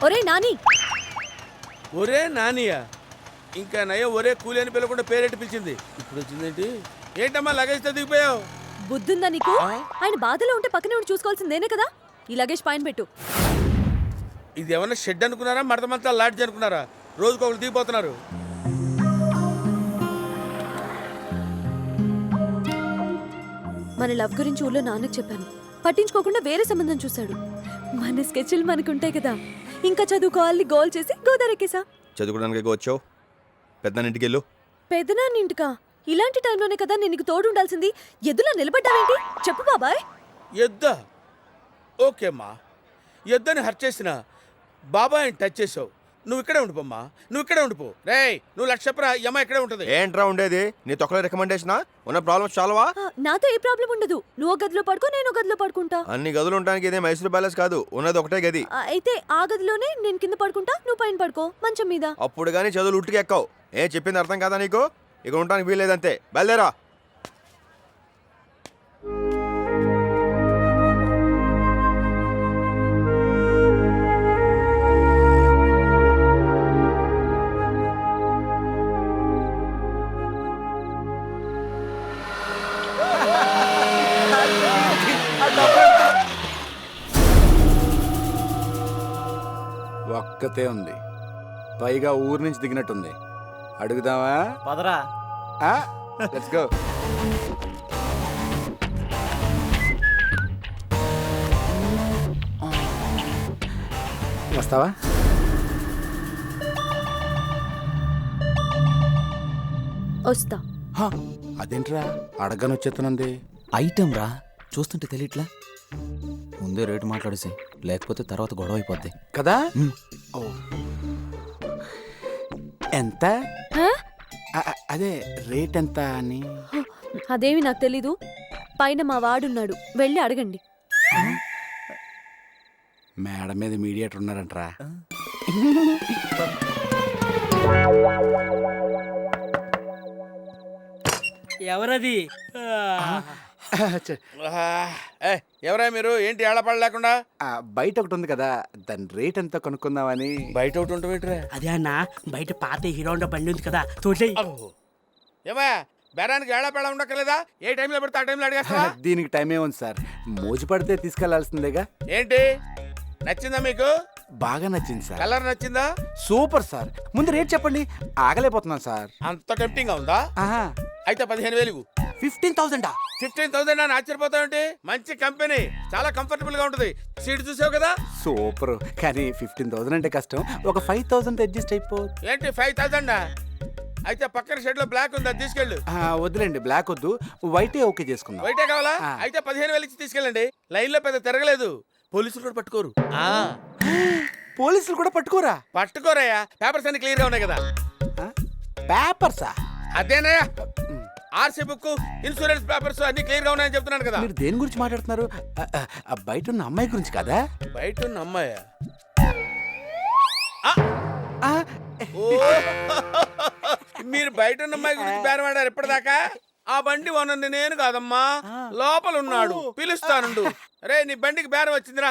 ఒరే నాని. ఒరే నానియా? ఇంకా నయం ఒరే కూలి అని పిలవకుండా పేరెట్టి పిలిచింది. ఇప్పుడు వచ్చిందేంటి? ఏంటమ్మా లగేజ్తో దిగిపోయావు? బుద్ధుందా నీకు? ఆయన బాధలో ఉంటే పక్కనే ఉండి చూసుకోవాల్సిందేనే కదా. ఈ లగేజ్ పైన పెట్టు. ఇది ఏమన్నా షెడ్ అనుకున్నారా, మడతమంతా లాడ్జ్ అనుకున్నారా? రోజుకు ఒకరు దిగిపోతున్నారు. మన లవ్ గురించి ఊళ్ళో నాన్నకు చెప్పాను. పట్టించుకోకుండా వేరే సంబంధం చూశాడు. మన స్కెచ్లు మనకుంటాయి కదా. ఇంకా చదువుకోవాలని గోల్ చేసి గోదారెక్కేసా. చదువుకోవడానికి వచ్చావు, పెద్దనింటికి వెళ్ళు. పెద్దనాన్నింటికా? ఇలాంటి టైంలోనే కదా నేను నీకు తోడు ఉండాల్సింది. ఎద్దులా నిలబడ్డావేంటి? చెప్పు బాబాయ్. ఎద్దా? ఓకేమ్మా, ఎద్దని హర్ట్ చేసిన బాబాయ్ టచ్ చేసావు. నువ్వు ఇక్కడే ఉండిపోమ్మా, నువ్వు ఇక్కడే ఉండిపో. రేయ్ నువ్వు లక్ష చెప్పరా, ఈ అమ్మాయి ఇక్కడే ఉంటుంది. ఏంట్రా ఉండేది? నీ తొక్కల రికమెండేషనా? ఉన్న ప్రాబ్లమ్స్ చాలవా? నాతో ఏ ప్రాబ్లం ఉండదు. నువ్వు గదిలో పడుకో, నేను గదిలో పడుకుంటా. అన్ని గదులు ఉండడానికి ఇదే మైసూర్ ప్యాలెస్ కాదు, ఉన్నది ఒకటే గది. అయితే ఆ గదిలోనే నేను కింద పడుకుంటా, నువ్వు పైన పడుకో మంచం మీద. అప్పుడు కానీ చదువులు ఉట్టుకి ఎక్కావు. ఏం చెప్పింది అర్థం కాదా నీకు? ఇక ఉండడానికి వీల్లేదంతే. బయలుదేరా. ఒక్కతే ఉంది, పైగా ఊరు నుంచి దిగినట్టుంది. అడుగుదామా? పదరా. Let's go. వస్తావా? వస్తా. అదేంట్రా అడగని వచ్చేతనుంది? ఐటమ్ రా, చూస్తుంటే తెలియట్లా. ముందే రేటు మాట్లాడేసి, లేకపోతే తర్వాత గొడవ అయిపోద్ది కదా. ఓ ఎంత? అదే రేట్ ఎంత అని. అదేమి నాకు తెలీదు. పైన మా వాడున్నాడు, వెళ్ళి అడగండి. మేడం మీద మీడియేటర్ ఉన్నారంట్రా. ఎవరది? ఎవరా మీరు? ఏంటి ఏళ్ళపాడు లేకుండా? బయట ఒకటి ఉంది కదా, దాని రేట్ ఎంత కనుక్కుందామని. బయట ఒకటి ఉంటావేంట్రా? అదే అన్న, బయట పాత హీరో హోండా బండి ఉంది కదా, తోటి. ఏమా బేరానికి ఏళ్ళపేళ ఉండక్కర్లేదా? ఏ టైంలో పెడితే ఆ టైంలో అడిగేస్తా. దీనికి టైం ఏముంది సార్, మోజు పడితే తీసుకెళ్లాల్సిందేగా. ఏంటి నచ్చిందా మీకు? బాగా నచ్చింది సార్. కలర్ నచ్చిందా? Super sir. ముందు రేట్ చెప్పండి, ఆగలేకపోతున్నాను సార్. అంత టెంప్టింగ్ గా ఉందా? అయితే 15,000. 15,000? 15,000 అని ఆశ్చర్యపోతావంటే? మంచి కంపెనీ, చాలా కంఫర్టబుల్ గా ఉంటుంది. సీట్ చూసావు కదా? సూపర్. కానీ 15,000 అంటే కష్టం, ఒక 5,000 అడ్జస్ట్ అయిపో. ఏంటి 5,000? అయితే పక్కన షెడ్ లో బ్లాక్ ఉంది, అది తీసుకెళ్ళు. వద్దులేండి, బ్లాక్ వద్దు, వైటే ఓకే చేసుకుందాం. వైటే కావాలా? అయితే 15,000 ఇచ్చి తీసుకెళ్ళండి. లైన్ లో పెద్ద తిరగలేదు, పోలీసులు కూడా పట్టుకోరు. పోలీసులు కూడా పట్టుకోరా? పట్టుకోరయ్యా, పేపర్స్ అన్ని క్లియర్ గా ఉన్నాయి కదా. పేపర్సా? అదేనయ్యా, ఆర్సీ బుక్, ఇన్సూరెన్స్ పేపర్స్ అన్ని క్లియర్ గా ఉన్నాయని చెప్తున్నాను కదా. మీరు దేని గురించి మాట్లాడుతున్నారు? బయట ఉన్న అమ్మాయి గురించి కదా. బయట ఉన్న అమ్మాయా? మీరు బయట ఉన్న అమ్మాయి గురించి బేరమాడారు ఇప్పటిదాకా? ఆ బండి వనండి నేను కాదమ్మా, లోపల ఉన్నాడు, పిలుస్తానుండు. రే నీ బండికి బేరం వచ్చిందిరా.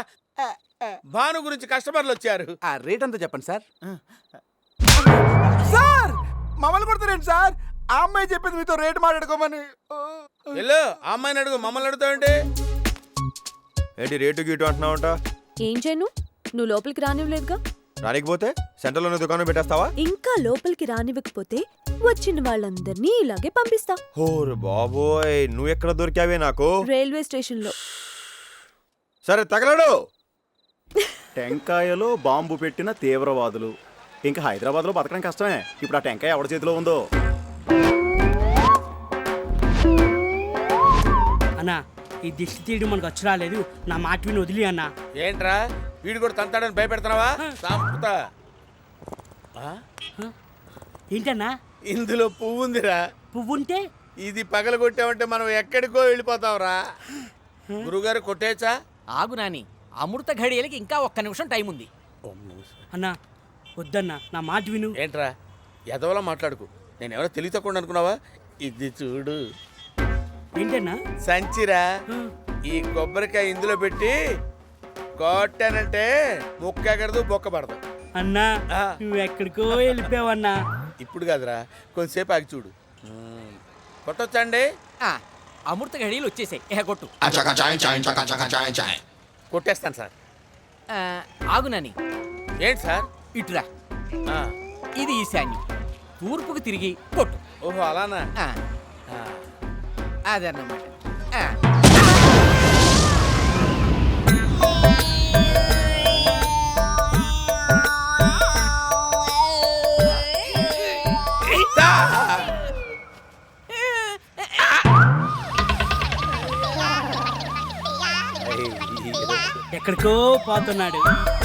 భాను గురించి కస్టమర్లు వచ్చారు. రేట్ అంతా చెప్పండి సార్. సార్ మమ్మల్ని కొడతారేంటి సార్? ఆ అమ్మాయి చెప్పింది మీతో రేటు మాట్లాడుకోమని. వెళ్ళు, ఆ అమ్మాయిని అడుగు, మమ్మల్ని అడుగుతావంటే. ఏంటి రేటు గీటు అంటున్నావంట? ఏం చేయను, నువ్వు లోపలికి రానివ్వలేదుగా. రానికపోతే సెంటర్లోనే దుకాణం పెట్టేస్తావా? ఇంకా లోపలికి రానివ్వకపోతే వచ్చిన వాళ్ళందరినీ ఇలాగే పంపిస్తా. ఓరే బాబోయ్, నువ్వు ఎక్కడ దొరికావే నాకు? రైల్వే స్టేషన్ లో. సరే తగలడు. టెంకాయలో బాంబు పెట్టిన తీవ్రవాదులు. ఇంకా హైదరాబాద్లో బతకడం కష్టమే. ఇప్పుడు ఆ టెంకాయ ఎవరి చేతిలో ఉందో. అన్నా, ఈ దిష్టి తీయడం మనకు వచ్చి రాలేదు. నా మాట విని వదిలి అన్నా. ఏంట్రా వీడు కూడా తంతాడని భయపెడుతున్నావా? సాంపుతా. ఏంటన్నా? ఇందులో పువ్వు ఉందిరా. పువ్వు ఉంటే? ఇది పగలగొట్టామంటే మనం ఎక్కడికో వెళ్ళిపోతావురా. గురుగారు కొట్టేచ్చా? ఆగు నాని, అమృత ఘడియలకి ఇంకా 1 నిమిషం టైం ఉంది. అన్నా వద్దన్నా, నా మాట విను. ఏంట్రా ఎదవలా మాట్లాడుకు. నేను ఎవరో తెలివి తక్కువ అనుకున్నావా? ఇది చూడు. ఏంటన్నా? సంచిరా. ఈ కొబ్బరికాయ ఇందులో పెట్టి కొట్టానంటే ముక్క ఎగరదు బొక్క పడదు. అన్నా ఆ. నువ్వు ఎక్కడికో వెళ్ళిపోయావన్నా. ఇప్పుడు కాదురా, కొంచెంసేపు ఆగి చూడు. కొట్టొచ్చండి? ఆ, అమృత ఘడియలు వచ్చేసాయి కొట్టు. కొట్టేస్తాను సార్. ఆ, ఆగు నాని, ఏంటి సార్? ఇటురా. ఆ, ఇది ఈశాన్యం, తూర్పుకు తిరిగి కొట్టు. ఓహో అలానా? ఆ, ఆ, అదన్నమాట. ఆ. ఎక్కడికో పోతున్నాడు.